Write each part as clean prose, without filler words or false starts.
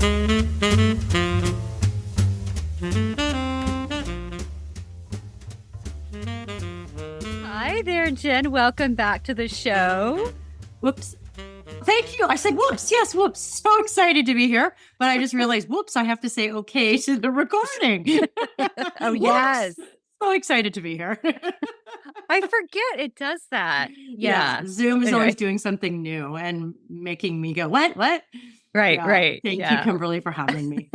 Hi there, Jen. Welcome back to the show. Whoops. Thank you. I said, whoops. Yes, whoops. So excited to be here. But I just realized, whoops, I have to say okay to the recording. Oh, yes. So excited to be here. I forget it does that. Yeah. Zoom is Anyway. always doing something new and making me go, what? Right, Yeah. right. Thank Yeah. you, Kimberly, for having me.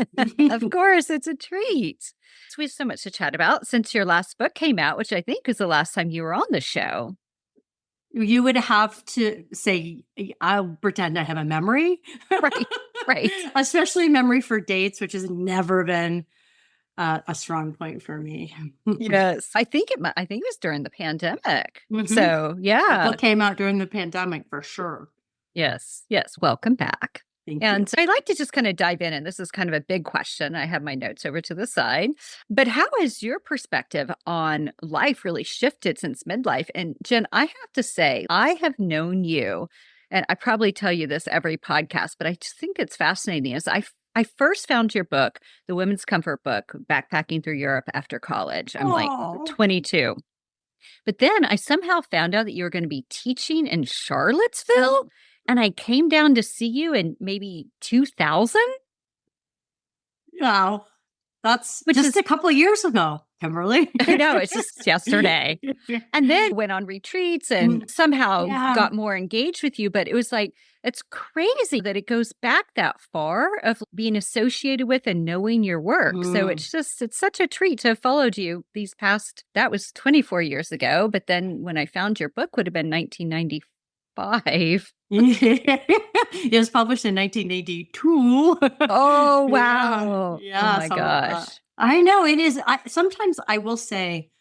Of course, it's a treat. We have so much to chat about since your last book came out, which I think is the last time you were on the show. You would have to say, I'll pretend I have a memory. Right. Especially memory for dates, which has never been a strong point for me. Yes. I think it was during the pandemic. Mhm. So, yeah. The book came out during the pandemic for sure. Yes. Welcome back. Thank And you. I'd like to just kind of dive in, and this is kind of a big question. I have my notes over to the side, but how has your perspective on life really shifted since midlife? And Jen, I have to say, I have known you, and I probably tell you this every podcast, but I just think it's fascinating. As I first found your book, the Women's Comfort book, Backpacking Through Europe After College. I'm like 22. But then I somehow found out that you were going to be teaching in Charlottesville. And I came down to see you in maybe 2000. Wow. That's just a couple of years ago, Kimberly. I know, it's just yesterday. And then went on retreats and somehow got more engaged with you. But it was like, it's crazy that it goes back that far of being associated with and knowing your work. So it's such a treat to have followed you these past, that was 24 years ago. But then when I found your book would have been 1995. It was published in 1982. Oh, wow. Yeah. Oh, my gosh. I know it is. Sometimes I will say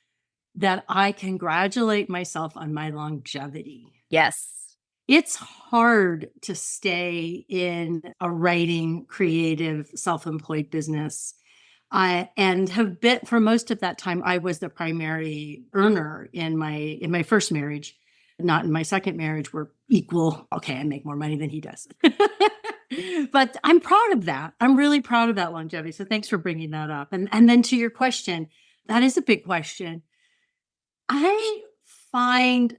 that I congratulate myself on my longevity. Yes. It's hard to stay in a writing, creative, self-employed business. And have been for most of that time, I was the primary earner in my first marriage. Not in my second marriage, we're equal. Okay, I make more money than he does. But I'm proud of that. I'm really proud of that longevity. So thanks for bringing that up. And then to your question, that is a big question. I find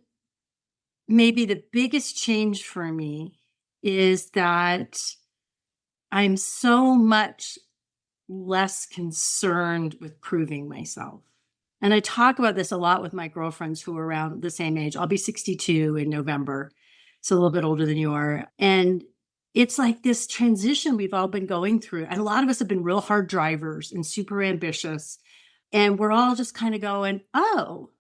maybe the biggest change for me is that I'm so much less concerned with proving myself. And I talk about this a lot with my girlfriends who are around the same age. I'll be 62 in November. So a little bit older than you are. And it's like this transition we've all been going through. And a lot of us have been real hard drivers and super ambitious. And we're all just kind of going, oh,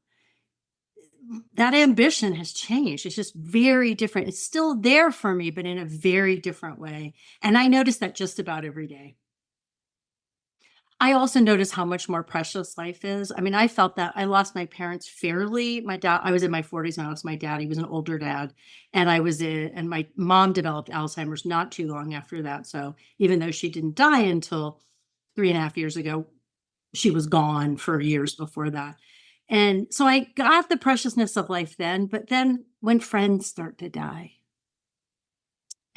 that ambition has changed. It's just very different. It's still there for me, but in a very different way. And I notice that just about every day. I also notice how much more precious life is. I mean, I felt that I lost my parents fairly. My dad, I was in my 40s when I lost my dad. He was an older dad. And and my mom developed Alzheimer's not too long after that. So even though she didn't die until 3.5 years ago, she was gone for years before that. And so I got the preciousness of life then, but then when friends start to die,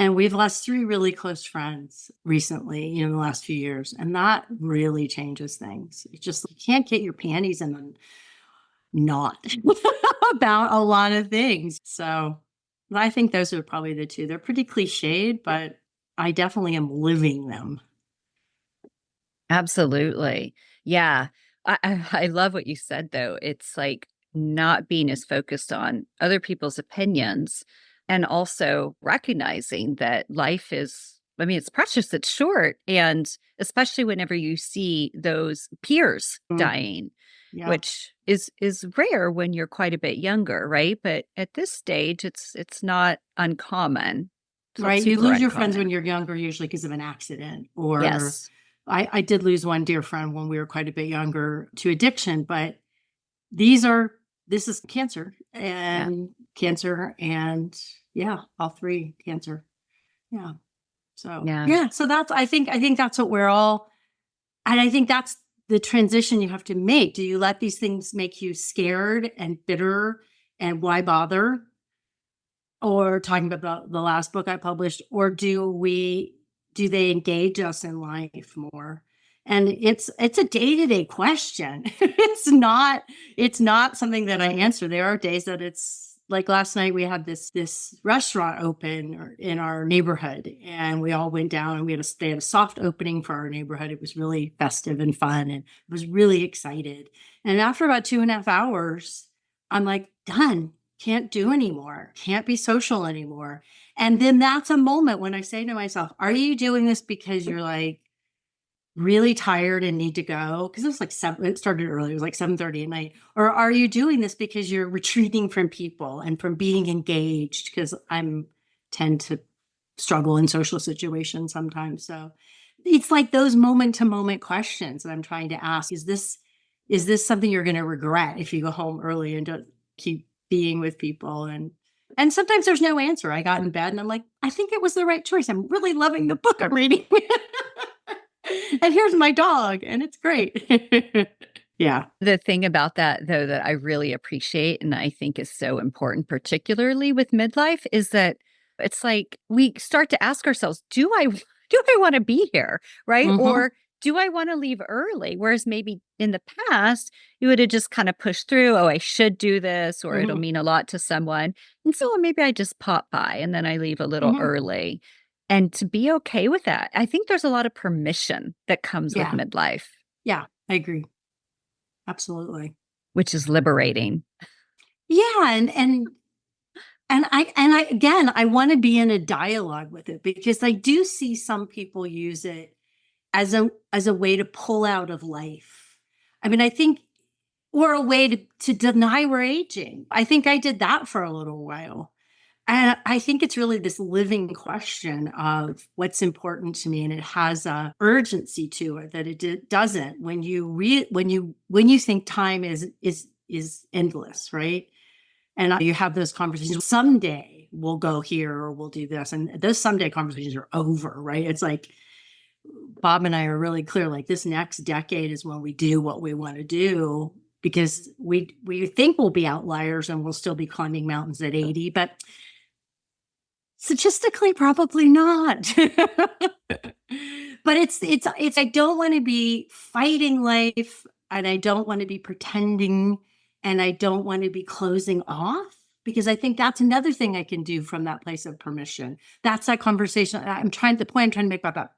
and we've lost 3 really close friends recently, in the last few years. And that really changes things. It's just, you can't get your panties in a knot about a lot of things. So I think those are probably the two. They're pretty cliched, but I definitely am living them. Absolutely. Yeah. I love what you said, though. It's like not being as focused on other people's opinions. And also recognizing that life is, it's precious, it's short. And especially whenever you see those peers dying, which is rare when you're quite a bit younger, right? But at this stage, it's not uncommon. Right. You lose your friends when you're younger, usually because of an accident. Or yes. I did lose one dear friend when we were quite a bit younger to addiction, but this is cancer and all 3 cancer. Yeah. So, so I think that's what we're all, and I think that's the transition you have to make. Do you let these things make you scared and bitter and why bother? Or talking about the last book I published, or do we do they engage us in life more? And it's a day-to-day question. It's not something that I answer. There are days that it's like last night we had this restaurant open in our neighborhood, and we all went down and they had a soft opening for our neighborhood. It was really festive and fun, and I was really excited. And after about 2.5 hours, I'm like, done. Can't do anymore. Can't be social anymore. And then that's a moment when I say to myself, are you doing this because you're like really tired and need to go? Because it was like it started early. It was like 7:30 at night. Or are you doing this because you're retreating from people and from being engaged? Because tend to struggle in social situations sometimes. So it's like those moment to moment questions that I'm trying to ask. Is this something you're going to regret if you go home early and don't keep being with people? And sometimes there's no answer. I got in bed and I'm like, I think it was the right choice. I'm really loving the book I'm reading. And here's my dog, and it's great. Yeah. The thing about that, though, that I really appreciate and I think is so important, particularly with midlife, is that it's like we start to ask ourselves, do I do I want to be here? Right? Mm-hmm. Or do I want to leave early? Whereas maybe in the past, you would have just kind of pushed through, oh, I should do this, or it'll Mm-hmm. mean a lot to someone. And so maybe I just pop by and then I leave a little Mm-hmm. early. And to be okay with that, I think there's a lot of permission that comes with Yeah. midlife, Yeah. I agree. Absolutely. which is liberating. Yeah. And I again, I want to be in a dialogue with it, because I do see some people use it as a way to pull out of life. I mean, I think, or a way to deny we're aging. I think I did that for a little while. And I think it's really this living question of what's important to me, and it has a urgency to it that doesn't when you think time is endless, right? And you have those conversations. Someday we'll go here or we'll do this, and those someday conversations are over, right? It's like Bob and I are really clear. Like, this next decade is when we do what we want to do, because we think we'll be outliers and we'll still be climbing mountains at 80, but statistically, probably not. But it's I don't want to be fighting life, and I don't want to be pretending, and I don't want to be closing off, because I think that's another thing I can do from that place of permission. That's that conversation. The point I'm trying to make about that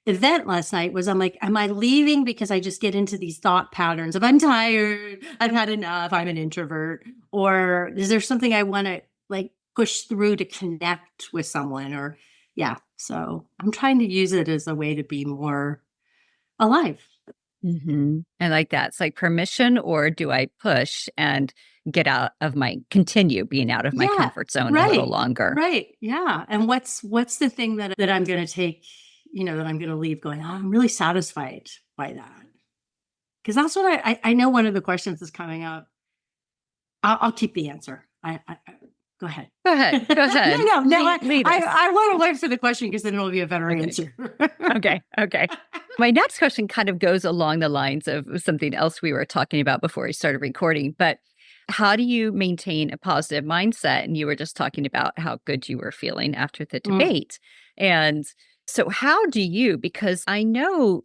event last night was, I'm like, am I leaving because I just get into these thought patterns of I'm tired, I've had enough, I'm an introvert, or is there something I want to like push through to connect with someone? Or yeah, so I'm trying to use it as a way to be more alive. I like that. It's like permission, or do I push and continue being out of my Yeah, comfort zone a little right, longer? right, yeah. And what's the thing that I'm going to take, that I'm going to leave going, oh, I'm really satisfied by that, because that's what I know. One of the questions is coming up. I'll keep the answer. Go ahead. Go ahead. Go ahead. No. Lead us. I want to wait for the question, because then it'll be a better Okay. answer. Okay. Okay. My next question kind of goes along the lines of something else we were talking about before we started recording, but how do you maintain a positive mindset? And you were just talking about how good you were feeling after the Mm, debate. And so, how do you, because I know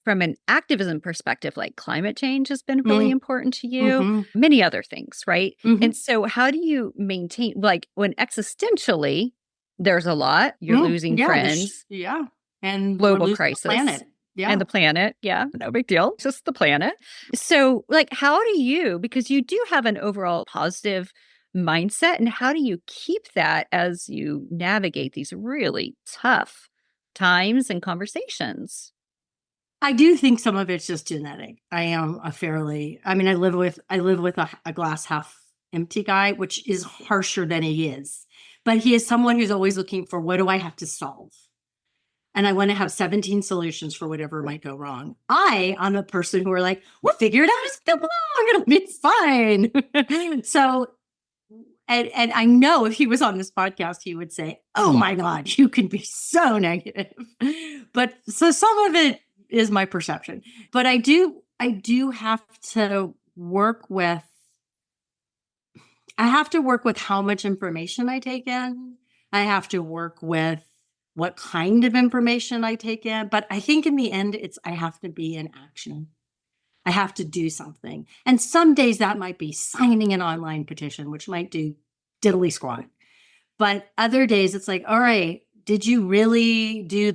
from an activism perspective, like climate change has been really mm, important to you, mm-hmm, many other things, right? mm-hmm, And so, how do you maintain, like, when existentially there's a lot, you're losing yeah, friends, yeah, and we're global losing the crisis, planet. Yeah. and the planet. Yeah, no big deal. Just the planet. So, like, how do you, because you do have an overall positive mindset, and how do you keep that as you navigate these really tough times and conversations? I do think some of it's just genetic. I am I mean, I live with a glass half empty guy, which is harsher than he is. But he is someone who's always looking for, what do I have to solve? And I want to have 17 solutions for whatever might go wrong. I'm a person who are like, we'll figure it out as we go along. It'll be fine. So, and I know if he was on this podcast, he would say, oh my God, you can be so negative. But so some of it is my perception. But I do have to work with, I have to work with how much information I take in. I have to work with what kind of information I take in. But I think in the end, I have to be in action. I have to do something. And some days that might be signing an online petition, which might do diddly squat. But other days it's like, all right, did you really do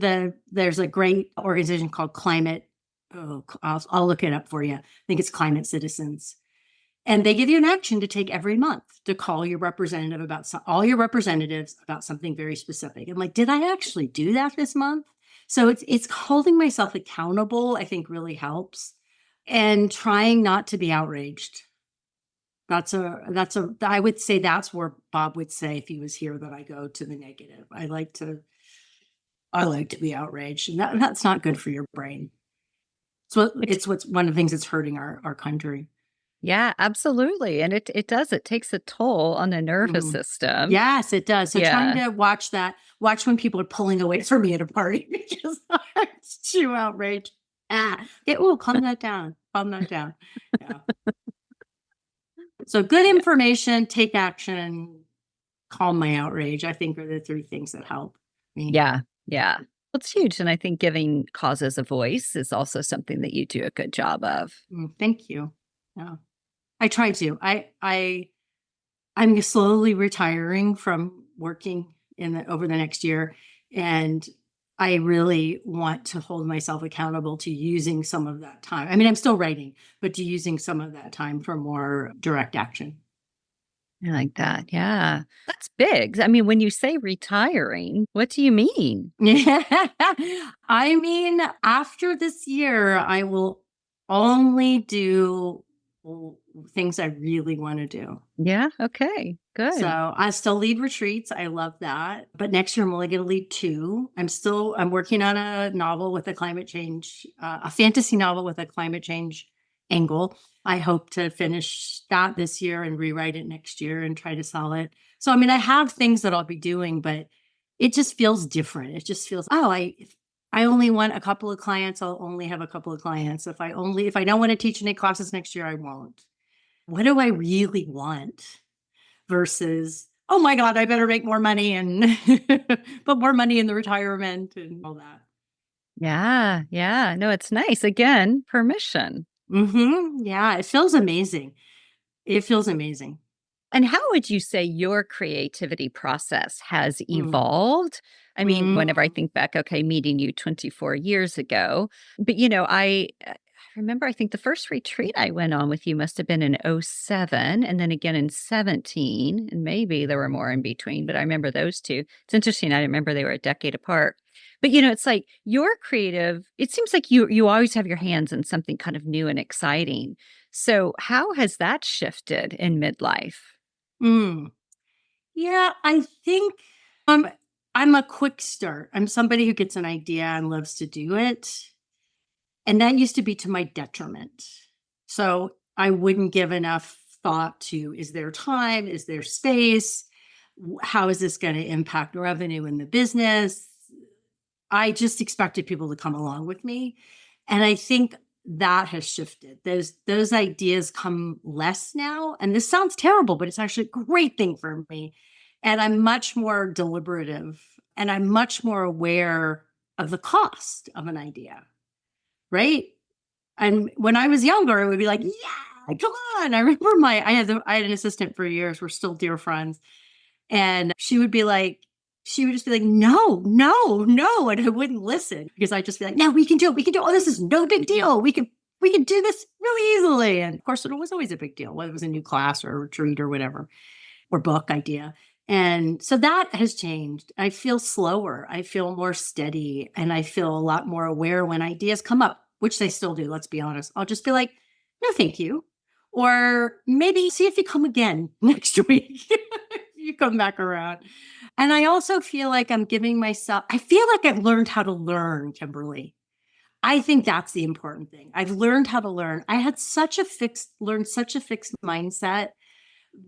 there's a great organization called Climate. Oh, I'll look it up for you. I think it's Climate Citizens. And they give you an action to take every month to call your representative all your representatives about something very specific. I'm like, did I actually do that this month? So it's holding myself accountable, I think really helps, and trying not to be outraged. I would say that's where Bob would say if he was here that I go to the negative. I like to be outraged, and that's not good for your brain. So it's what's one of the things that's hurting our country. Yeah, absolutely. And it does, it takes a toll on the nervous Mhm. system. Yes, it does. So trying Yeah. to watch when people are pulling away from me at a party because I'm too outraged. Okay, calm that down. Calm that down. Yeah. So good Yeah. information, take action, calm my outrage, I think are the three things that help me. Yeah. Yeah. It's huge. And I think giving causes a voice is also something that you do a good job of. Thank you. Yeah. I try to. I'm slowly retiring from working over the next year, and I really want to hold myself accountable to using some of that time. I mean, I'm still writing, but to using some of that time for more direct action. I like that. Yeah. That's big. I mean, when you say retiring, what do you mean? I mean, after this year, I will only do things I really want to do. Yeah. Okay. Good. So I still lead retreats. I love that. But next year I'm only going to lead two. I'm working on a novel with a fantasy novel with a climate change angle. I hope to finish that this year and rewrite it next year and try to sell it. So, I mean, I have things that I'll be doing, but it just feels different. It just feels, if I only want a couple of clients, I'll only have a couple of clients. If I don't want to teach any classes next year, I won't. What do I really want? Versus, oh my God, I better make more money and put more money in the retirement and all that. Yeah. Yeah. No, it's nice. Again, permission. Yeah, it feels amazing. It feels amazing. And how would you say your creativity process has Mm. evolved? I mean, whenever I Mm. think back, okay, meeting you 24 years ago, but I remember I think the first retreat I went on with you must have been in '07, and then again in 17, and maybe there were more in between, but I remember those two. It's interesting. I remember they were a decade apart. But it's like you're creative. It seems like you always have your hands in something kind of new and exciting. So how has that shifted in midlife? Mm. Yeah, I think I'm a quick start. I'm somebody who gets an idea and loves to do it. And that used to be to my detriment. So I wouldn't give enough thought to, is there time? Is there space? How is this going to impact revenue in the business? I just expected people to come along with me. And I think that has shifted. Those ideas come less now. And this sounds terrible, but it's actually a great thing for me. And I'm much more deliberative and I'm much more aware of the cost of an idea. Right. And when I was younger, it would be like, yeah, come on. I remember I had an assistant for years. We're still dear friends. And she would just be like, no, no, no. And I wouldn't listen because I'd just be like, no, we can do it. We can do it. Oh, this is no big deal. We can do this really easily. And of course, it was always a big deal, whether it was a new class or a retreat or whatever, or book idea. And so that has changed. I feel slower. I feel more steady. And I feel a lot more aware when ideas come up, which they still do. Let's be honest. I'll just be like, no, thank you. Or maybe see if you come again next week. You come back around. And I also feel like I feel like I've learned how to learn, Kimberly. I think that's the important thing. I've learned how to learn. I had learned such a fixed mindset,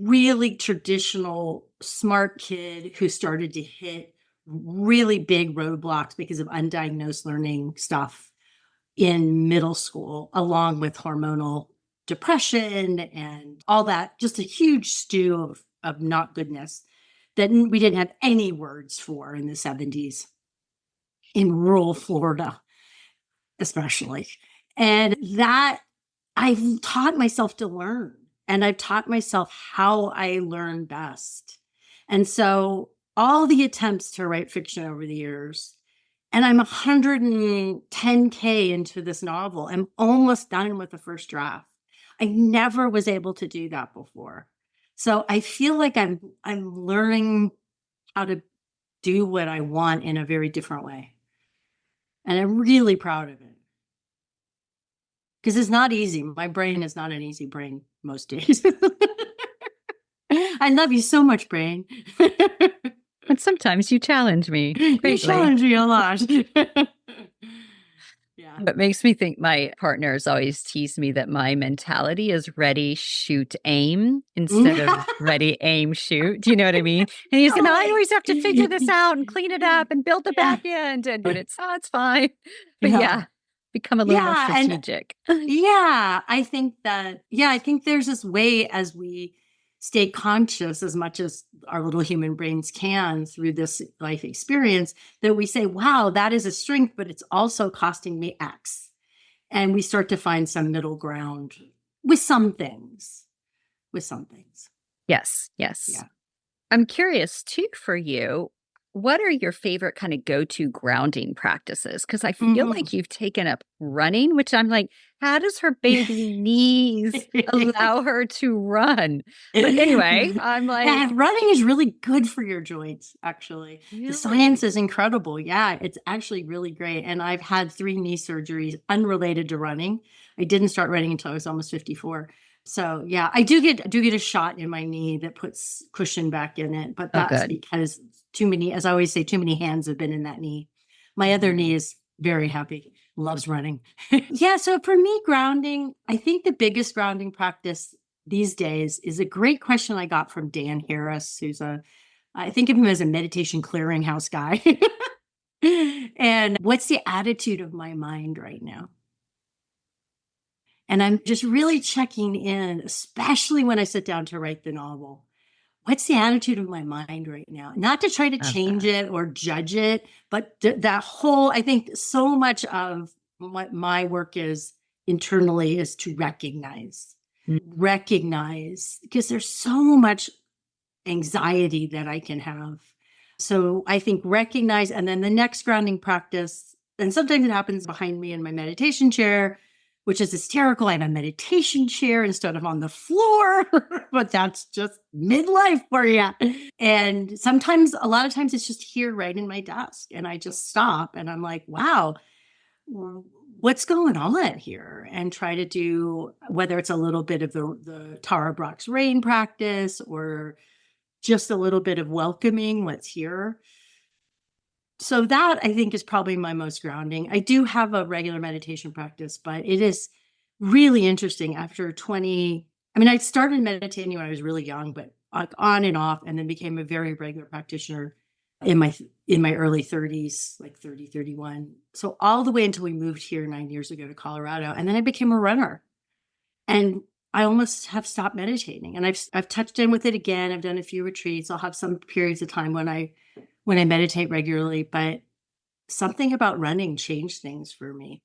really traditional, smart kid who started to hit really big roadblocks because of undiagnosed learning stuff in middle school, along with hormonal depression and all that, just a huge stew of not goodness that we didn't have any words for in the 70s. in rural Florida, especially. And that I've taught myself to learn, and I've taught myself how I learn best. And so all the attempts to write fiction over the years, and I'm 110K into this novel. I'm almost done with the first draft. I never was able to do that before. So I feel like I'm learning how to do what I want in a very different way. And I'm really proud of it. Because it's not easy. My brain is not an easy brain most days. I love you so much, brain. And sometimes you challenge me You greatly. challenge me a lot. Yeah. What makes me think my partners always tease me that my mentality is ready, shoot, aim instead of ready, aim, shoot. Do you know what I mean? And he's going, I always have to figure this out and clean it up and build the Yeah. back end. And when it's fine. But Yeah. yeah, become a little more Yeah. And strategic. I think there's this way as we stay conscious as much as our little human brains can through this life experience that we say, wow, that is a strength, but it's also costing me X. And we start to find some middle ground with some things, with some things. Yes. Yes. Yeah. I'm curious too for you. What are your favorite kind of go-to grounding practices? Because I feel Mhm. like you've taken up running, which I'm like, how does her baby knees allow her to run? But anyway, I'm like, Yeah, running is really good for your joints, actually. The science really? is incredible. Yeah, it's actually really great. And I've had 3 knee surgeries unrelated to running. I didn't start running until I was almost 54. So yeah, I do get a shot in my knee that puts cushion back in it, but Oh, that's good. because too many, as I always say, too many hands have been in that knee. My other Mhm. knee is very happy, loves running. Yeah, so for me, grounding, I think the biggest grounding practice these days is a great question I got from Dan Harris, I think of him as a meditation clearinghouse guy. And what's the attitude of my mind right now? And I'm just really checking in, especially when I sit down to write the novel. What's the attitude of my mind right now? Not to try to Love change that. it or judge it, but that whole, I think so much of what my work is internally is to Mm. recognize, because there's so much anxiety that I can have. So I think recognize, and then the next grounding practice, and sometimes it happens behind me in my meditation chair, which is hysterical. I have a meditation chair instead of on the floor, but that's just midlife for you. And sometimes, a lot of times, it's just here right in my desk, and I just stop and I'm like, wow, what's going on here, and try to do, whether it's a little bit of the Tara Brach's rain practice or just a little bit of welcoming what's here. So that I think is probably my most grounding. I do have a regular meditation practice, but it is really interesting after 20. I mean, I started meditating when I was really young, but like on and off, and then became a very regular practitioner in my early 30s, like 30, 31. So all the way until we moved here 9 years ago to Colorado. And then I became a runner. And I almost have stopped meditating, and I've touched in with it again. I've done a few retreats. I'll have some periods of time when I meditate regularly, but something about running changed things for me.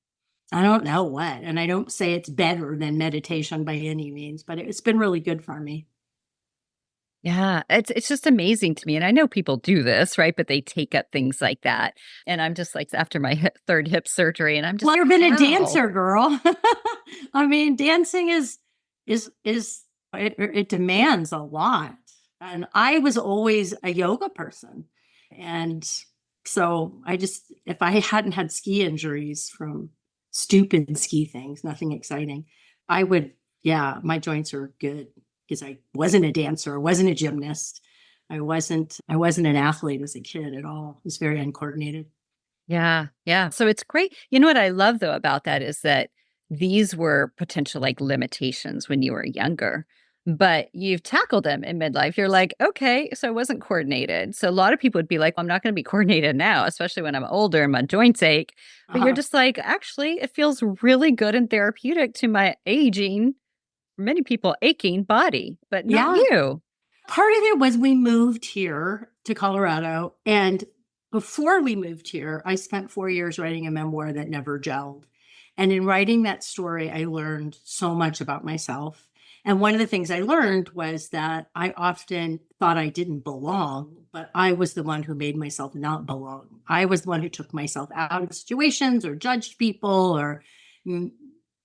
I don't know what, and I don't say it's better than meditation by any means, but it's been really good for me. Yeah, it's just amazing to me. And I know people do this, right? But they take up things like that. And I'm just like, after my third hip surgery, and I'm Well, just, you've been a how? dancer, girl. I mean, dancing is it demands a lot. And I was always a yoga person. And so I just, if I hadn't had ski injuries from stupid ski things, nothing exciting, I would, yeah, my joints are good because I wasn't a dancer, I wasn't a gymnast. I wasn't an athlete as a kid at all. It was very uncoordinated. Yeah, yeah. So it's great. You know what I love though about that is that these were potential like limitations when you were younger, but you've tackled them in midlife. You're like, okay, so I wasn't coordinated. So a lot of people would be like, I'm not going to be coordinated now, especially when I'm older and my joints ache. But you're Uh-huh. just like, actually, it feels really good and therapeutic to my aging, many people aching body, but not Yeah. you. Part of it was we moved here to Colorado, and before we moved here, I spent 4 years writing a memoir that never gelled. And in writing that story, I learned so much about myself. And one of the things I learned was that I often thought I didn't belong, but I was the one who made myself not belong. I was the one who took myself out of situations or judged people or mm,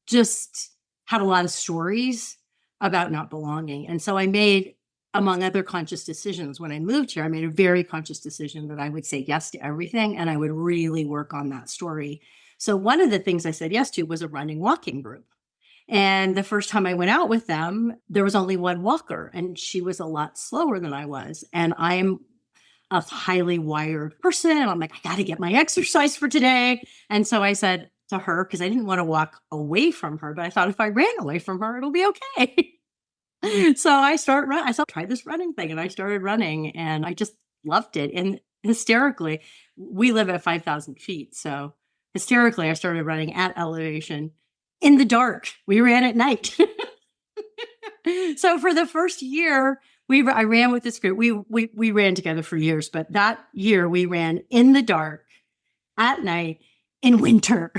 just had a lot of stories about not belonging. And so I made, among other conscious decisions, when I moved here, I made a very conscious decision that I would say yes to everything and I would really work on that story. So one of the things I said yes to was a running walking group. And the first time I went out with them, there was only one walker and she was a lot slower than I was. And I am a highly wired person. I'm like, I got to get my exercise for today. And so I said to her, because I didn't want to walk away from her, but I thought if I ran away from her, it'll be okay. So I said, try this running thing. And I started running and I just loved it. And hysterically, we live at 5,000 feet. So hysterically, I started running at elevation in the dark. We ran at night. So for the first year, I ran with this group. We ran together for years, but that year we ran in the dark at night in winter.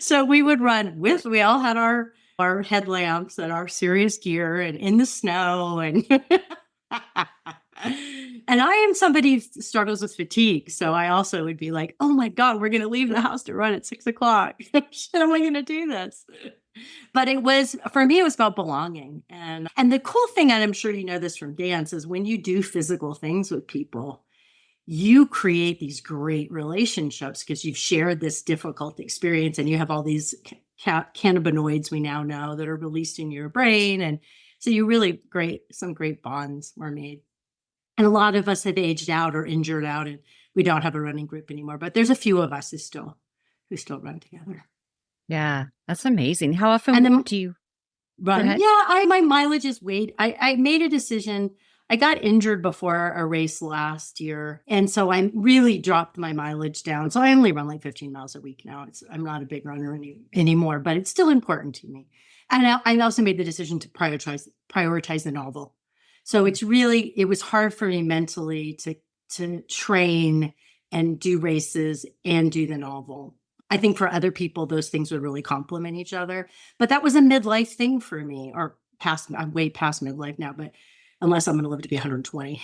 So we would run we all had our headlamps and our serious gear and in the snow and and I am somebody who struggles with fatigue. So I also would be like, oh my God, we're going to leave the house to run at 6 o'clock. Shit, am I going to do this? But for me, it was about belonging. And the cool thing, and I'm sure you know this from dance, is when you do physical things with people, you create these great relationships because you've shared this difficult experience and you have all these cannabinoids we now know that are released in your brain. And so some great bonds were made. And a lot of us have aged out or injured out and we don't have a running group anymore, but there's a few of us who still run together. Yeah, that's amazing. How often And then do you go run. ahead? Yeah, my mileage is weighed. I made a decision. I got injured before a race last year. And so I really dropped my mileage down. So I only run like 15 miles a week now. I'm not a big runner anymore, but it's still important to me. And I also made the decision to prioritize the novel. So it was hard for me mentally to train and do races and do the novel. I think for other people, those things would really complement each other. But that was a midlife thing for me, or I'm way past midlife now, but unless I'm going to live to be 120.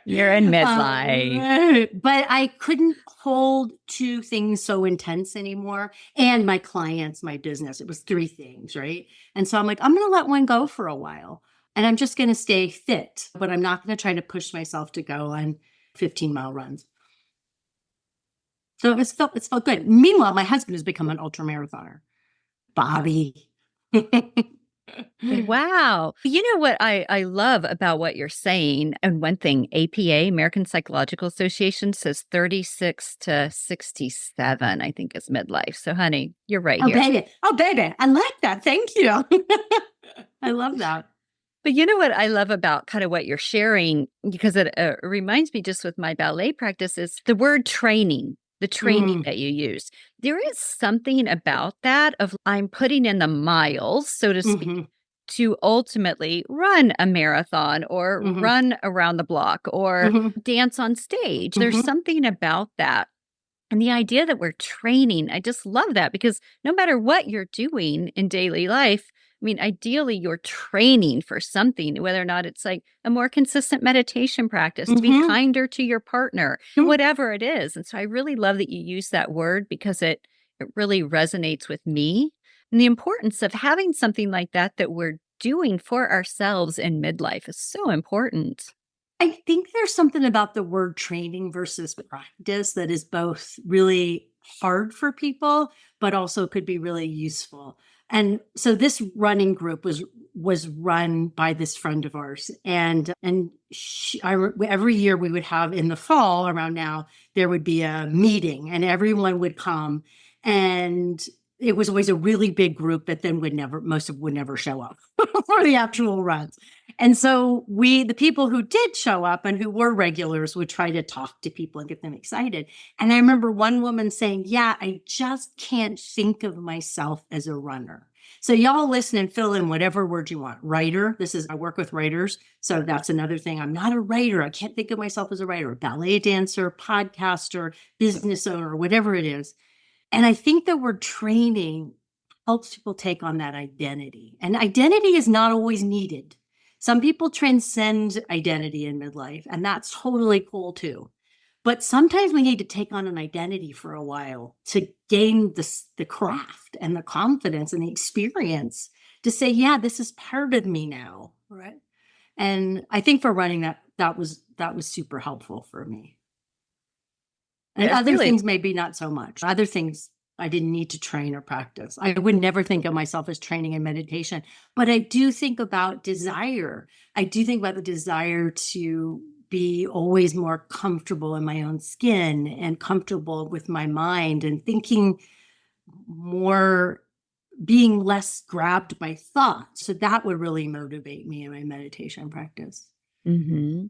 You're in midlife. But I couldn't hold two things so intense anymore. And my clients, my business, it was three things, right? And so I'm like, I'm going to let one go for a while. And I'm just going to stay fit, but I'm not going to try to push myself to go on 15-mile runs. So it's felt good. Meanwhile, my husband has become an ultra marathoner. Bobby. Wow. You know what I love about what you're saying? And one thing, APA, American Psychological Association, says 36 to 67, I think is midlife. So, honey, you're right Oh, here. baby. Oh, baby. I like that. Thank you. I love that. But you know what I love about kind of what you're sharing, because it reminds me just with my ballet practice is the word training, the training that you use. There is something about that of I'm putting in the miles, so to speak, to ultimately run a marathon or run around the block or dance on stage. There's something about that. And the idea that we're training, I just love that because no matter what you're doing in daily life, I mean, ideally, you're training for something, whether or not it's like a more consistent meditation practice, to be kinder to your partner, whatever it is. And so I really love that you use that word because it really resonates with me. And the importance of having something like that we're doing for ourselves in midlife is so important. I think there's something about the word training versus practice that is both really hard for people, but also could be really useful. And so this running group was run by this friend of ours, and every year we would have in the fall around now there would be a meeting, and everyone would come, and it was always a really big group that then would never show up for the actual runs. And so the people who did show up and who were regulars would try to talk to people and get them excited. And I remember one woman saying, yeah, I just can't think of myself as a runner. So y'all listen and fill in whatever word you want. Writer. I work with writers. So that's another thing. I'm not a writer. I can't think of myself as a writer, ballet dancer, podcaster, business owner, whatever it is. And I think the word training helps people take on that identity. And identity is not always needed. Some people transcend identity in midlife, and that's totally cool too. But sometimes we need to take on an identity for a while to gain the craft and the confidence and the experience to say, yeah, this is part of me now. Right. And I think for running that was super helpful for me. And It's other really things, maybe not so much. Other things I didn't need to train or practice. I would never think of myself as training in meditation, but I do think about desire. I do think about the desire to be always more comfortable in my own skin and comfortable with my mind and thinking more, being less grabbed by thoughts. So that would really motivate me in my meditation practice. hmm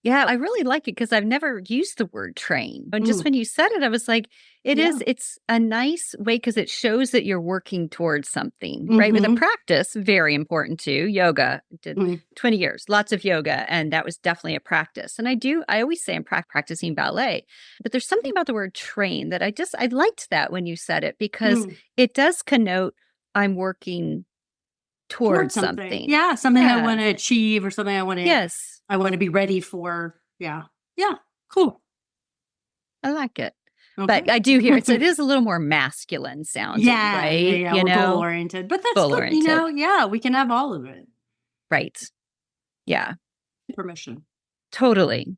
Yeah, I really like it because I've never used the word train. And just Mm, when you said it, I was like, yeah. it's a nice way because it shows that you're working towards something, right? With a Mm-hmm. practice, very important too. Yoga, did Mm, 20 years, lots of yoga. And that was definitely a practice. And I always say I'm practicing ballet, but there's something about the word train that I liked that when you said it because mm. it does connote I'm working Towards towards something. something. Yeah, something I Yeah. want to achieve or something Yes. I want to be ready for. Yeah. Yeah. Cool. I like it. But Okay. I do hear it is a little more masculine sounding, Yeah, yeah, right? yeah. You We're goal know, oriented, but that's goal good. oriented. Yeah, we can have all of it. Right. Yeah, Permission. totally.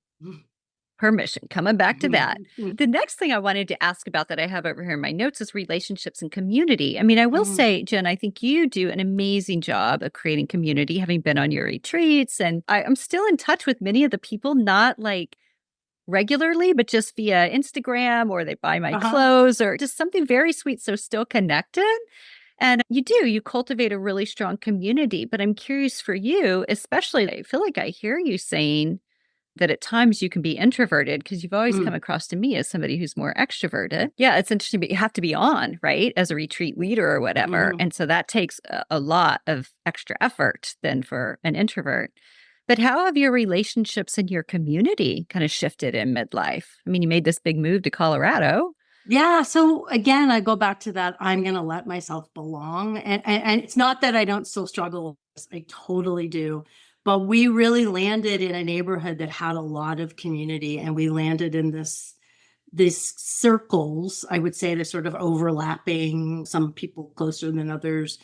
Permission. Coming back to that. Mm, The next thing I wanted to ask about that I have over here in my notes is relationships and community. I mean, I will mm, say, Jen, I think you do an amazing job of creating community, having been on your retreats. And I'm still in touch with many of the people, not like regularly, but just via Instagram or they buy my uh-huh. clothes or just something very sweet. So still connected. And you cultivate a really strong community. But I'm curious for you, especially, I feel like I hear you saying that at times you can be introverted because you've always come Mm, across to me as somebody who's more extroverted. Yeah, it's interesting, but you have to be on, right, as a retreat leader or whatever. mhm. And so that takes a lot of extra effort than for an introvert. But how have your relationships and your community kind of shifted in midlife? I mean, you made this big move to Colorado. Yeah. So again, I go back to that. I'm going to let myself belong. And it's not that I don't still struggle. I totally do. But we really landed in a neighborhood that had a lot of community. And we landed in these circles, I would say, they're sort of overlapping, some people closer than others,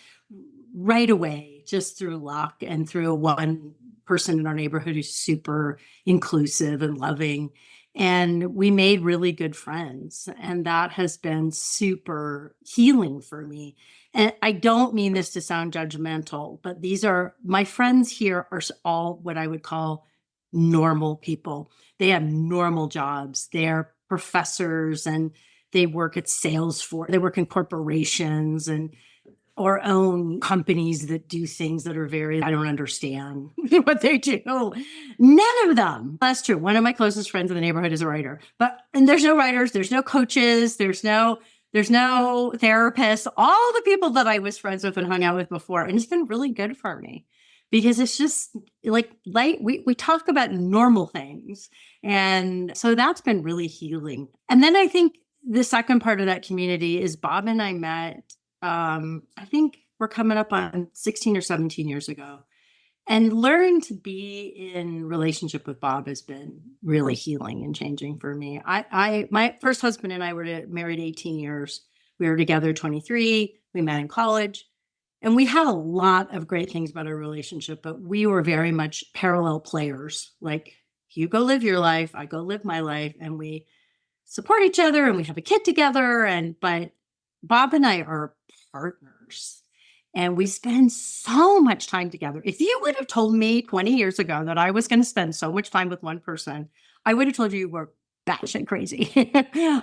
right away, just through luck and through one person in our neighborhood who's super inclusive and loving. And we made really good friends. And that has been super healing for me. And I don't mean this to sound judgmental, but these are my friends here are all what I would call normal people. They have normal jobs. They're professors and they work at Salesforce. They work in corporations and or own companies that do things that are very, I don't understand what they do. None of them. That's true. One of my closest friends in the neighborhood is a writer, and there's no writers, there's no coaches, there's no therapists, all the people that I was friends with and hung out with before. And it's been really good for me because it's just like we talk about normal things. And so that's been really healing. And then I think the second part of that community is Bob and I met I think we're coming up on 16 or 17 years ago. And learning to be in relationship with Bob has been really healing and changing for me. My first husband and I were married 18 years. We were together 23. We met in college. And we had a lot of great things about our relationship, but we were very much parallel players. Like, you go live your life, I go live my life, and we support each other and we have a kid together. But Bob and I are partners and we spend so much time together. If you would have told me 20 years ago that I was going to spend so much time with one person, I would have told you were batshit crazy.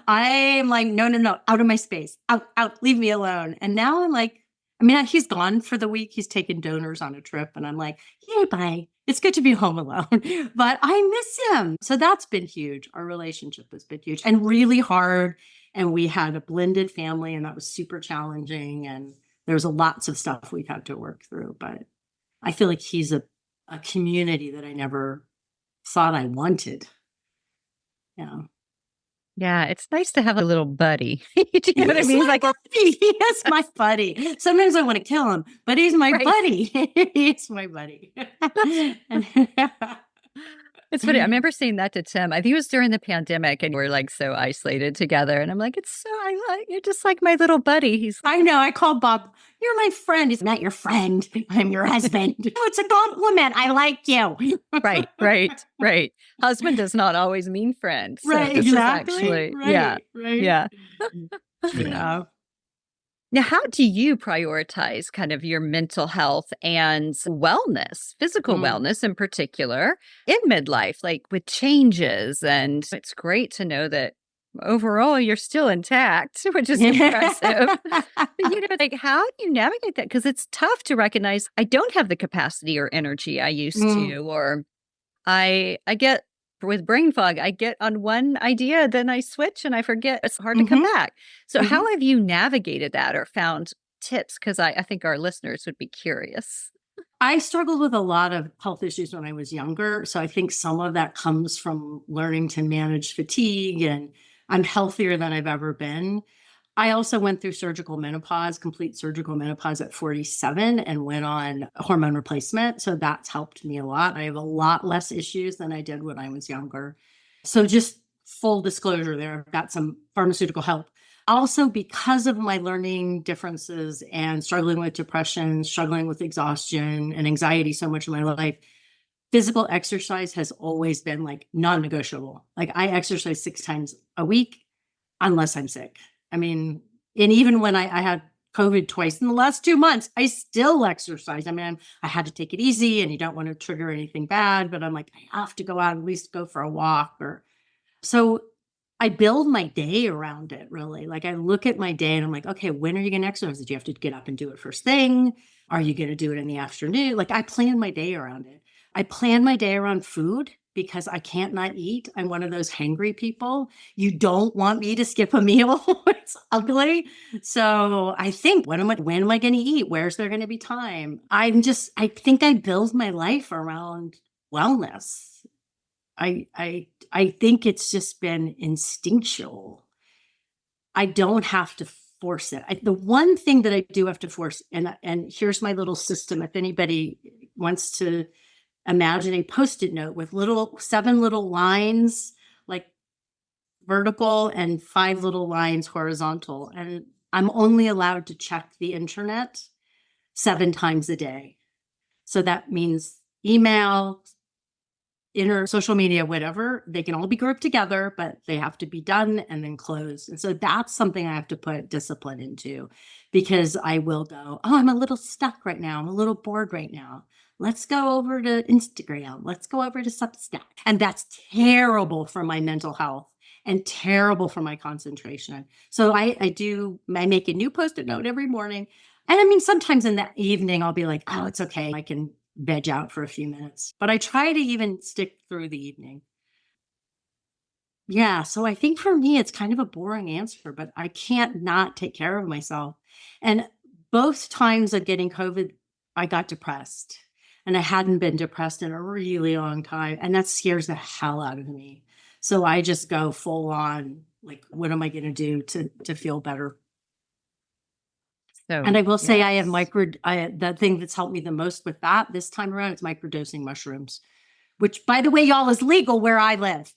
I'm like, no, no, no, out of my space, out, leave me alone. And now I'm like, I mean, he's gone for the week. He's taken donors on a trip. And I'm like, yay, bye. It's good to be home alone, but I miss him. So that's been huge. Our relationship has been huge and really hard. And we had a blended family, and that was super challenging. And There's lots of stuff we've had to work through, but I feel like he's a community that I never thought I wanted. Yeah. Yeah, it's nice to have a little buddy. Do you know what I He's mean? my Like, buddy. He is my buddy. Sometimes I want to kill him, but he's my right. buddy. He's my buddy. And- It's funny. I remember saying that to Tim. I think it was during the pandemic, and we're like so isolated together. And I'm like, it's so, you're just like my little buddy. He's I know. I call Bob, you're my friend. He's not your friend. I'm your husband. Oh, it's a compliment. I like you. right, right, right. Husband does not always mean friend. So Right. this is Exactly. actually, yeah, Right. Right. yeah. Yeah. Now, how do you prioritize kind of your mental health and wellness, physical Mm. wellness in particular, in midlife, like with changes? And it's great to know that overall you're still intact, which is impressive. But, like how do you navigate that? Because it's tough to recognize I don't have the capacity or energy I used Mm. to, or I get with brain fog, I get on one idea, then I switch and I forget. It's hard to come Mhm. back. So, Mhm. how have you navigated that or found tips? Because I think our listeners would be curious. I struggled with a lot of health issues when I was younger. So I think some of that comes from learning to manage fatigue, and I'm healthier than I've ever been. I also went through surgical menopause, complete surgical menopause at 47, and went on hormone replacement. So that's helped me a lot. I have a lot less issues than I did when I was younger. So just full disclosure there, I've got some pharmaceutical help. Also, because of my learning differences and struggling with depression, struggling with exhaustion and anxiety so much in my life, physical exercise has always been like non-negotiable. Like I exercise 6 times a week unless I'm sick. I mean, and even when I had COVID twice in the last 2 months, I still exercise. I mean, I had to take it easy, and you don't want to trigger anything bad, but I'm like, I have to go out, at least go for a walk. Or so I build my day around it, really. Like I look at my day and I'm like, okay, when are you going to exercise? Do you have to get up and do it first thing? Are you going to do it in the afternoon? Like I plan my day around it. I plan my day around food because I can't not eat. I'm one of those hangry people. You don't want me to skip a meal. It's ugly. So I think, when am I going to eat? Where's there going to be time? I think I build my life around wellness. I think it's just been instinctual. I don't have to force it. The one thing that I do have to force, and here's my little system. If anybody wants to imagine a Post-it note with 7 little lines, like vertical, and 5 little lines horizontal, and I'm only allowed to check the internet 7 times a day. So that means email, social media, whatever, they can all be grouped together, but they have to be done and then closed. And so that's something I have to put discipline into, because I will go, oh, I'm a little stuck right now. I'm a little bored right now. Let's go over to Instagram. Let's go over to Substack. And that's terrible for my mental health and terrible for my concentration. So I make a new Post-it note every morning. And I mean, sometimes in the evening, I'll be like, oh, it's okay. I can veg out for a few minutes, but I try to even stick through the evening. Yeah. So I think for me, it's kind of a boring answer, but I can't not take care of myself. And both times of getting COVID, I got depressed, and I hadn't been depressed in a really long time. And that scares the hell out of me. So I just go full on, like, what am I going to do to feel better? And So, I will say I have yes. the thing that's helped me the most with that this time around is microdosing mushrooms, which, by the way, y'all, is legal where I live.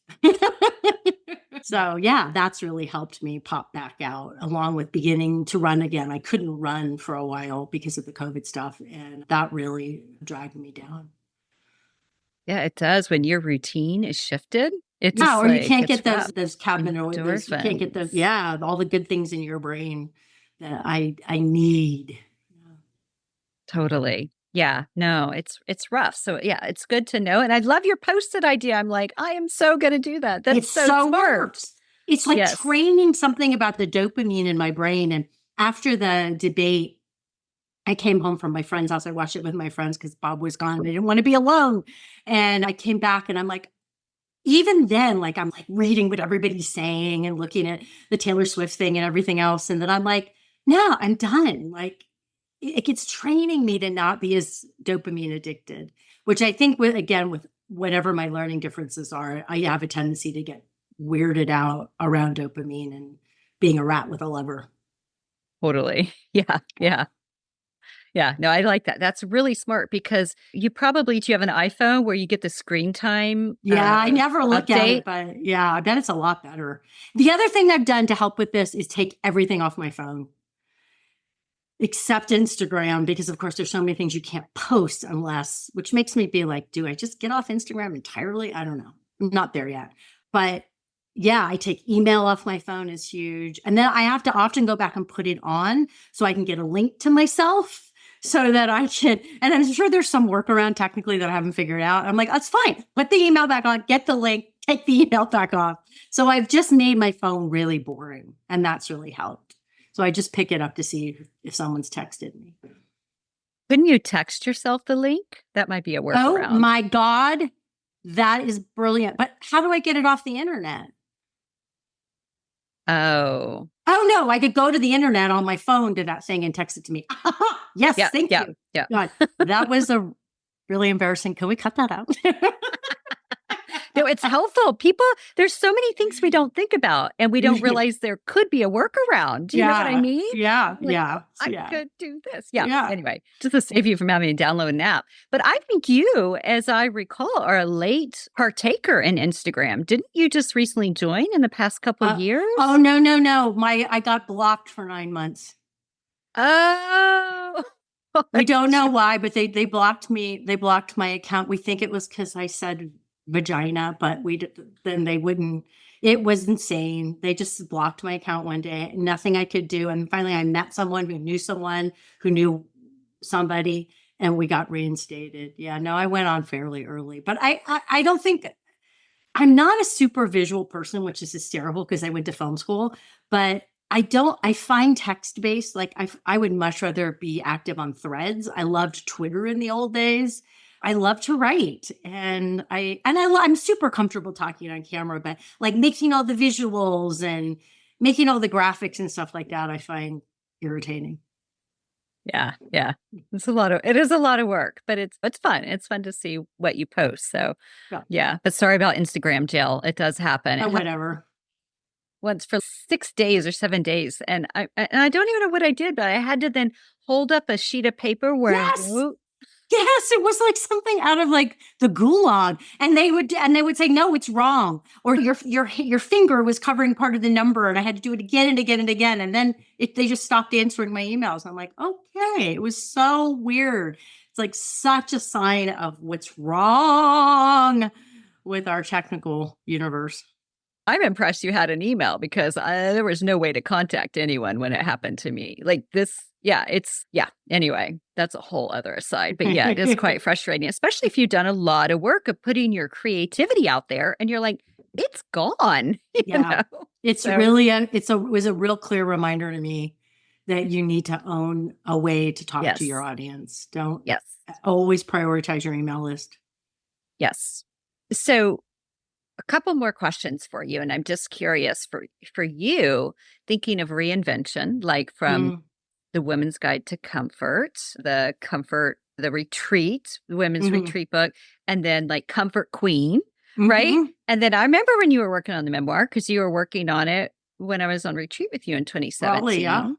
So yeah, that's really helped me pop back out, along with beginning to run again. I couldn't run for a while because of the COVID stuff, and that really dragged me down. Yeah, it does. When your routine is shifted, it's Yeah, just or you like, can't it's get rough. those cabinet, those you can't get those, Endorphins. yeah, all the good things in your brain that I need. Totally. Yeah, no, it's rough. So yeah, it's good to know. And I love your Post-it idea. I'm like, I am so gonna do that. It That's so so smart. works. It's like Yes. training something about the dopamine in my brain. And after the debate, I came home from my friend's house. I watched it with my friends because Bob was gone. I didn't want to be alone. And I came back and I'm like, even then, like I'm like reading what everybody's saying and looking at the Taylor Swift thing and everything else. And then I'm like, no, I'm done. Like it's training me to not be as dopamine addicted, which I think with whatever my learning differences are, I have a tendency to get weirded out around dopamine and being a rat with a lever. Totally. Yeah. Yeah. Yeah. No, I like that. That's really smart because you probably do you have an iPhone where you get the screen time Yeah, I never look at it, update. but yeah, I bet it's a lot better. The other thing I've done to help with this is take everything off my phone except Instagram, because of course there's so many things you can't post unless, which makes me be like, do I just get off Instagram entirely? I don't know. I'm not there yet. But yeah, I take email off my phone is huge. And then I have to often go back and put it on so I can get a link to myself so that I can, and I'm sure there's some workaround technically that I haven't figured out. I'm like, that's fine. Put the email back on, get the link, take the email back off. So I've just made my phone really boring, and that's really helped. So I just pick it up to see if someone's texted me. Couldn't you text yourself the link? That might be a Oh workaround. my God, that is brilliant. But how do I get it off the internet? Oh, Oh no, I could go to the internet on my phone to that thing and text it to me. Yes, yeah, thank yeah, you. yeah. God, that was a really embarrassing. Can we cut that out? No, it's helpful. People, there's so many things we don't think about and we don't realize there could be a workaround. Do you know what I Yeah, mean? yeah, Like, yeah, I yeah, could do this. Yeah. yeah. Anyway, just to save you from having to download an app. But I think you, as I recall, are a late partaker in Instagram. Didn't you just recently join in the past couple Uh, oh years? no, no, no. I got blocked for 9 months. Oh, We don't know why, but they blocked me. They blocked my account. We think it was because I said vagina, but then they wouldn't. It was insane. They just blocked my account one day. Nothing I could do. And finally, I met someone who knew somebody, and we got reinstated. Yeah, no, I went on fairly early, but I don't think I'm not a super visual person, which is hysterical because I went to film school, but I find text based, like I would much rather be active on threads. I loved Twitter in the old days. I love to write, and I'm super comfortable talking on camera, but like making all the visuals and making all the graphics and stuff like that, I find irritating. yeah, yeah. It is a lot of work, but it's fun. It's fun to see what you post. So Yeah. yeah. But sorry about Instagram jail. It does happen. It Oh, happened whatever. once for 6 days or 7 days. And I don't even know what I did, but I had to then hold up a sheet of paper where I Yes. wrote. Yes, it was like something out of like the gulag, and they would say no, it's wrong, or your finger was covering part of the number, and I had to do it again and again and again, and then they just stopped answering my emails. I'm like, okay, it was so weird. It's like such a sign of what's wrong with our technical universe. I'm impressed you had an email because there was no way to contact anyone when it happened to me. Like this, yeah, yeah. Anyway, that's a whole other aside. But yeah, it is quite frustrating, especially if you've done a lot of work of putting your creativity out there and you're like, it's gone, you Yeah, know? it's So, really it was a real clear reminder to me that you need to own a way to talk to your yes, audience. Don't yes, always prioritize your email list. yes. So, a couple more questions for you. And I'm just curious for you, thinking of reinvention, like from Mm, the Women's Guide to the retreat, the women's hmm retreat book, and then like Comfort Queen, right? hmm And then I remember when you were working on the memoir, because you were working on it when I was on retreat with you in Probably, yeah. 2017,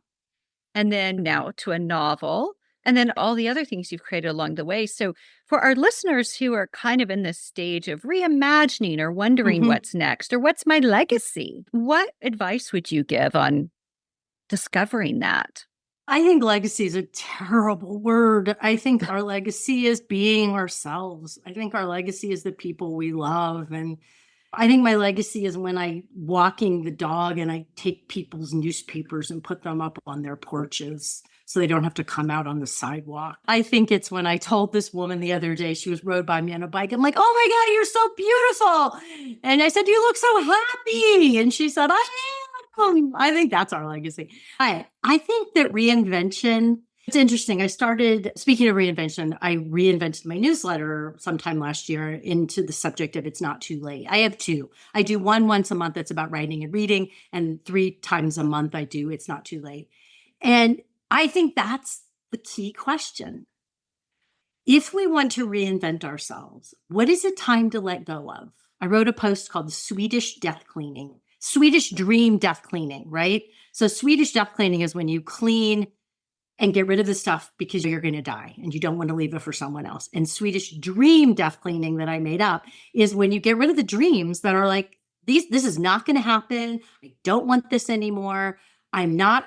and then now to a novel, and then all the other things you've created along the way. So, for our listeners who are kind of in this stage of reimagining or wondering hmm what's next or what's my legacy, what advice would you give on discovering that? I think legacy is a terrible word. I think our legacy is being ourselves. I think our legacy is the people we love. And I think my legacy is when I walking the dog and I take people's newspapers and put them up on their porches so they don't have to come out on the sidewalk. I think it's when I told this woman the other day, she was rode by me on a bike. I'm like, oh my God, you're so beautiful. And I said, you look so happy. And she said, I am. I think that's our legacy. I think that reinvention, it's interesting. Speaking of reinvention, I reinvented my newsletter sometime last year into the subject of it's not too late. I have two. I do one once a month that's about writing and reading, and 3 times a month I do it's not too late. And I think that's the key question. If we want to reinvent ourselves, what is it time to let go of? I wrote a post called Swedish Death Cleaning, Swedish Dream Death Cleaning, right? So, Swedish death cleaning is when you clean and get rid of the stuff because you're going to die and you don't want to leave it for someone else. And Swedish Dream Death Cleaning that I made up is when you get rid of the dreams that are like, this is not going to happen. I don't want this anymore. I'm not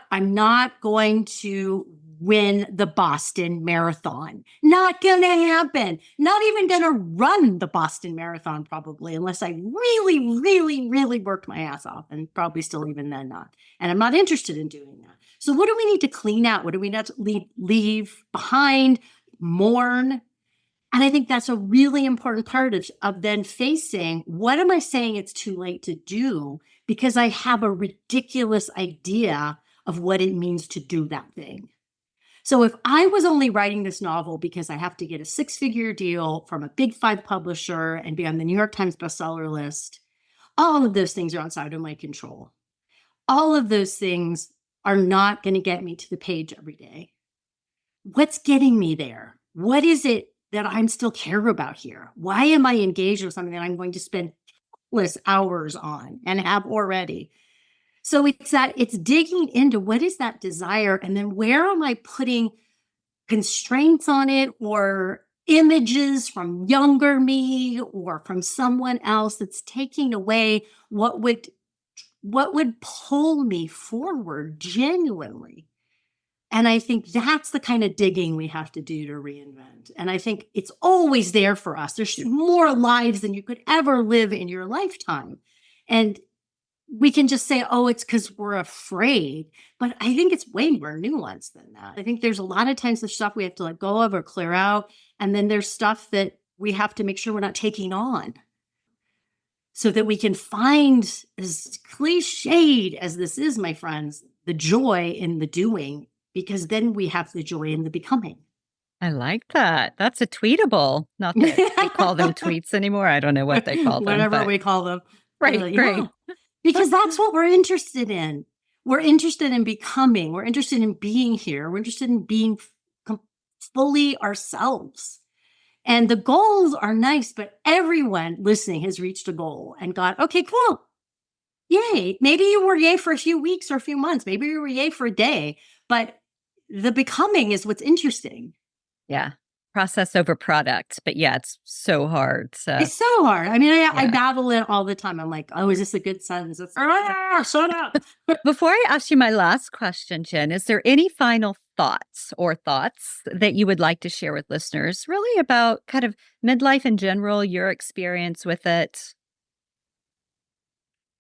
going to win the Boston Marathon. Not going to happen. Not even going to run the Boston Marathon probably, unless I really, really, really worked my ass off, and probably still even then not. And I'm not interested in doing that. So what do we need to clean out? What do we need to leave behind, mourn? And I think that's a really important part of then facing, what am I saying it's too late to do because I have a ridiculous idea of what it means to do that thing. So if I was only writing this novel because I have to get a 6-figure deal from a big 5 publisher and be on the New York Times bestseller list, all of those things are outside of my control. All of those things are not going to get me to the page every day. What's getting me there? What is it that I'm still care about here? Why am I engaged with something that I'm going to spend countless hours on and have already? So it's digging into what is that desire, and then where am I putting constraints on it or images from younger me or from someone else that's taking away what would pull me forward genuinely. And I think that's the kind of digging we have to do to reinvent. And I think it's always there for us. There's more lives than you could ever live in your lifetime. And we can just say, oh, it's because we're afraid. But I think it's way more nuanced than that. I think there's a lot of times the stuff we have to let go of or clear out. And then there's stuff that we have to make sure we're not taking on, so that we can find, as cliched as this is, my friends, the joy in the doing, because then we have the joy in the becoming. I like that. That's a tweetable. Not that they call them tweets anymore. I don't know what they call them, Whatever but we call them. right, Yeah, great. because that's what we're interested in. We're interested in becoming. We're interested in being here. We're interested in being fully ourselves. And the goals are nice, but everyone listening has reached a goal and got, okay, cool. Yay. Maybe you were yay for a few weeks or a few months. Maybe you were yay for a day, but the becoming is what's interesting. Yeah. Process over product. But yeah, it's so hard. So It's so hard. I mean, I yeah. battle it all the time. I'm like, oh, is this a good sentence? It's, shut up. Before I ask you my last question, Jen, is there any final thoughts that you would like to share with listeners, really about kind of midlife in general, your experience with it?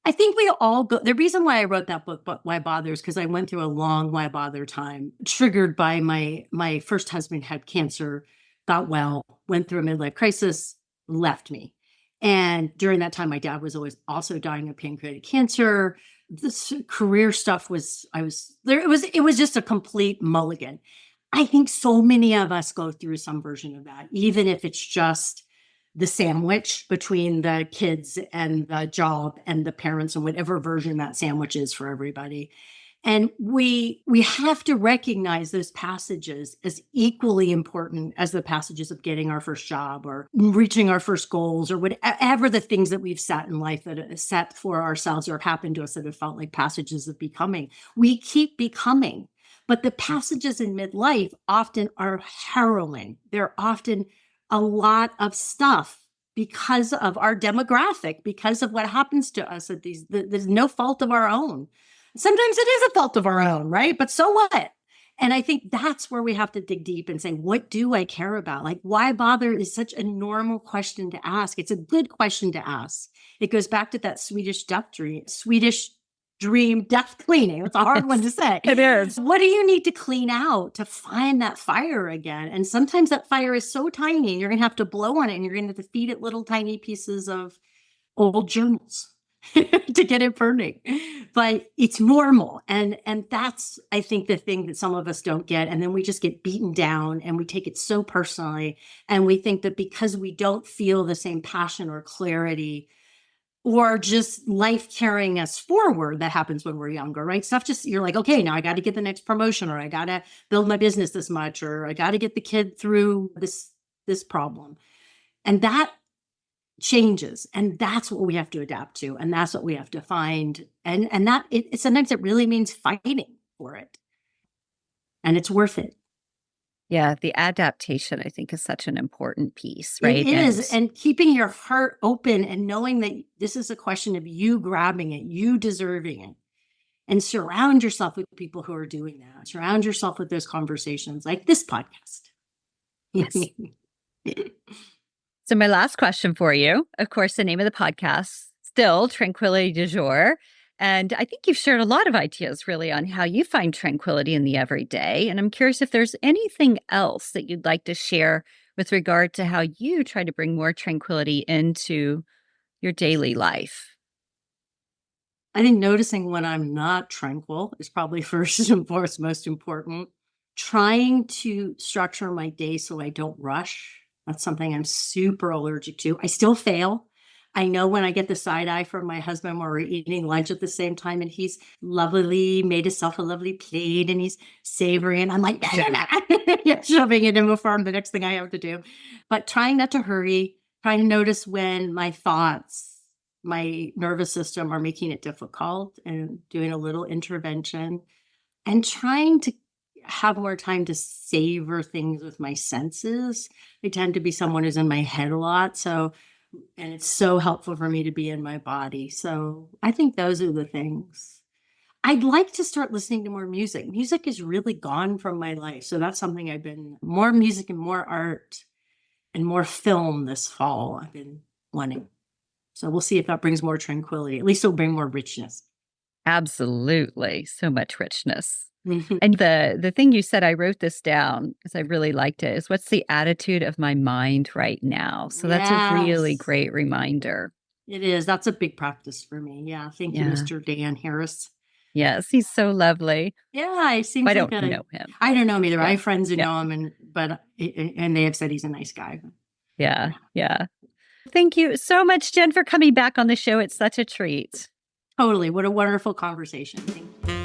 I think we all go. The reason why I wrote that book, but Why Bother, is because I went through a long why bother time, triggered by my first husband had cancer, got well, went through a midlife crisis, left me. And during that time, my dad was always also dying of pancreatic cancer. This career stuff was, I was there. It was just a complete mulligan. I think so many of us go through some version of that, even if it's just the sandwich between the kids and the job and the parents, and whatever version that sandwich is for everybody. And we have to recognize those passages as equally important as the passages of getting our first job or reaching our first goals or whatever the things that we've set in life that are set for ourselves or have happened to us that have felt like passages of becoming. We keep becoming. But the passages in midlife often are harrowing. They're often a lot of stuff because of our demographic, because of what happens to us at these, there's no fault of our own. Sometimes it is a fault of our own, right? But so what? And I think that's where we have to dig deep and say, what do I care about? Like, why bother is such a normal question to ask. It's a good question to ask. It goes back to that Swedish dream death cleaning. It's a hard one to say. It is. What do you need to clean out to find that fire again? And sometimes that fire is so tiny, you're going to have to blow on it and you're going to have to feed it little tiny pieces of old journals to get it burning. But it's normal. And that's, I think, the thing that some of us don't get. And then we just get beaten down and we take it so personally. And we think that because we don't feel the same passion or clarity or just life carrying us forward that happens when we're younger, right? Stuff just, you're like, okay, now I got to get the next promotion, or I got to build my business this much, or I got to get the kid through this problem. And that changes, and that's what we have to adapt to, and that's what we have to find. And that sometimes it really means fighting for it, and it's worth it. Yeah, the adaptation, I think, is such an important piece, It right? And is. And keeping your heart open and knowing that this is a question of you grabbing it, you deserving it, and surround yourself with people who are doing that. Surround yourself with those conversations like this podcast. yes. So my last question for you, of course, the name of the podcast, still Tranquility du Jour. And I think you've shared a lot of ideas really on how you find tranquility in the everyday. And I'm curious if there's anything else that you'd like to share with regard to how you try to bring more tranquility into your daily life. I think noticing when I'm not tranquil is probably first and foremost most important. Trying to structure my day so I don't rush. That's something I'm super allergic to. I still fail. I know when I get the side eye from my husband when we're eating lunch at the same time and he's lovely, made himself a lovely plate and he's savoring, and I'm like, shoving it in before the next thing I have to do. But trying not to hurry, trying to notice when my thoughts, my nervous system are making it difficult, and doing a little intervention, and trying to have more time to savor things with my senses. I tend to be someone who's in my head a lot. So, and it's so helpful for me to be in my body. So I think those are the things. I'd like to start listening to more music. Music is really gone from my life. So that's something I've been, more music and more art and more film this fall. I've been wanting. So we'll see if that brings more tranquility. At least it'll bring more richness. Absolutely. So much richness. And the thing you said, I wrote this down because I really liked it, is what's the attitude of my mind right now? So that's a really Yes, great reminder. it is. That's a big practice for me. Yeah. Thank you, Yeah. Mr. Dan Harris. Yes, he's so lovely. Yeah, he I seems like don't know him. I don't know him either. I Yeah. have friends who Yeah. know him, and they have said he's a nice guy. Yeah. Yeah. Thank you so much, Jen, for coming back on the show. It's such a treat. Totally. What a wonderful conversation. Thank you.